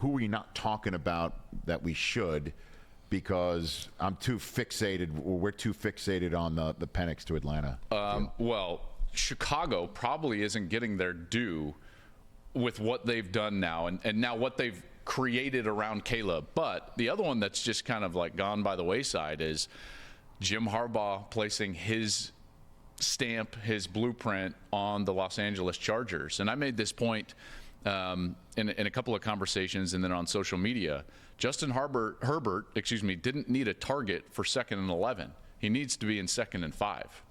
who are we not talking about that we should? Because I'm too fixated, or we're too fixated on the Penix to Atlanta. Well, Chicago probably isn't getting their due with what they've done now, and now what they've created around Caleb. But the other one that's just kind of like gone by the wayside is Jim Harbaugh placing his stamp, his blueprint on the Los Angeles Chargers. And I made this point in a couple of conversations and then on social media. Justin Herbert, didn't need a target for 2nd and 11. He needs to be in 2nd and 5.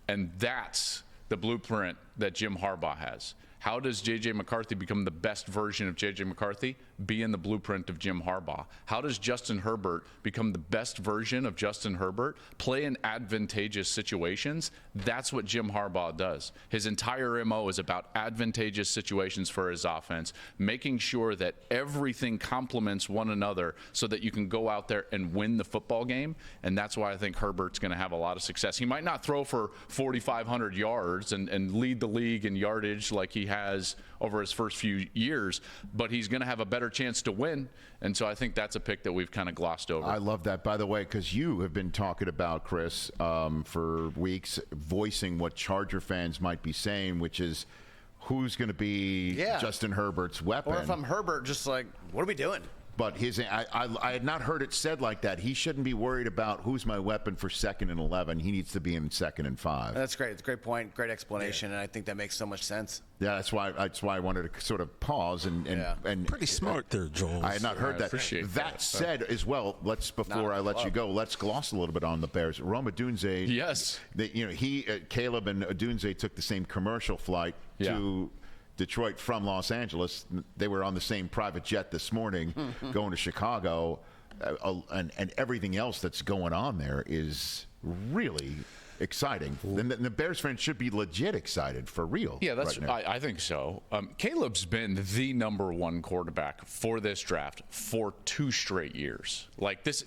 And that's the blueprint that Jim Harbaugh has. How does J.J. McCarthy become the best version of J.J. McCarthy? Be in the blueprint of Jim Harbaugh. How does Justin Herbert become the best version of Justin Herbert? Play in advantageous situations. That's what Jim Harbaugh does. His entire MO is about advantageous situations for his offense, making sure that everything complements one another so that you can go out there and win the football game. And that's why I think Herbert's going to have a lot of success. He might not throw for 4,500 yards and lead the league in yardage like he has over his first few years, but he's going to have a better chance to win. And so I think that's a pick that we've kind of glossed over. I love that, by the way, because you have been talking about, Chris, for weeks, voicing what Charger fans might be saying, which is who's going to be Justin Herbert's weapon. Or if I'm Herbert, just like, what are we doing? But I had not heard it said like that. He shouldn't be worried about who's my weapon for 2nd and 11. He needs to be in 2nd and 5. That's great. It's a great point, great explanation, and I think that makes so much sense. Yeah, that's why I wanted to sort of pause and pretty smart there, Joel. I had not heard that. Appreciate that said, as well, before I let you go, let's gloss a little bit on the Bears. Odunze. Yes. Caleb and Odunze took the same commercial flight to Detroit from Los Angeles. They were on the same private jet this morning going to Chicago, and everything else that's going on there is really exciting. And the Bears fans should be legit excited for real. Yeah, I think so. Caleb's been the #1 quarterback for this draft for 2 straight years. Like this,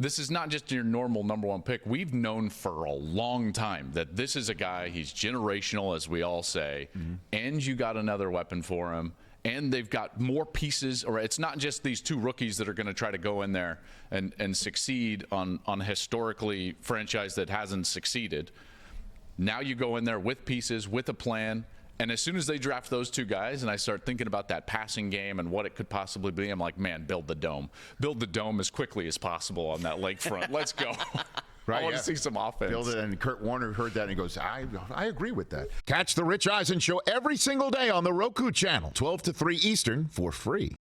this is not just your normal #1 pick. We've known for a long time that this is a guy, he's generational, as we all say, and you got another weapon for him, and they've got more pieces, or it's not just these 2 rookies that are going to try to go in there and succeed on a historically franchise that hasn't succeeded. Now you go in there with pieces, with a plan. And as soon as they draft those 2 guys and I start thinking about that passing game and what it could possibly be, I'm like, man, build the dome. Build the dome as quickly as possible on that lakefront. Let's go. Right, I want to see some offense. Build it, and Kurt Warner heard that and he goes, I agree with that. Catch the Rich Eisen Show every single day on the Roku channel, 12 to 3 Eastern, for free.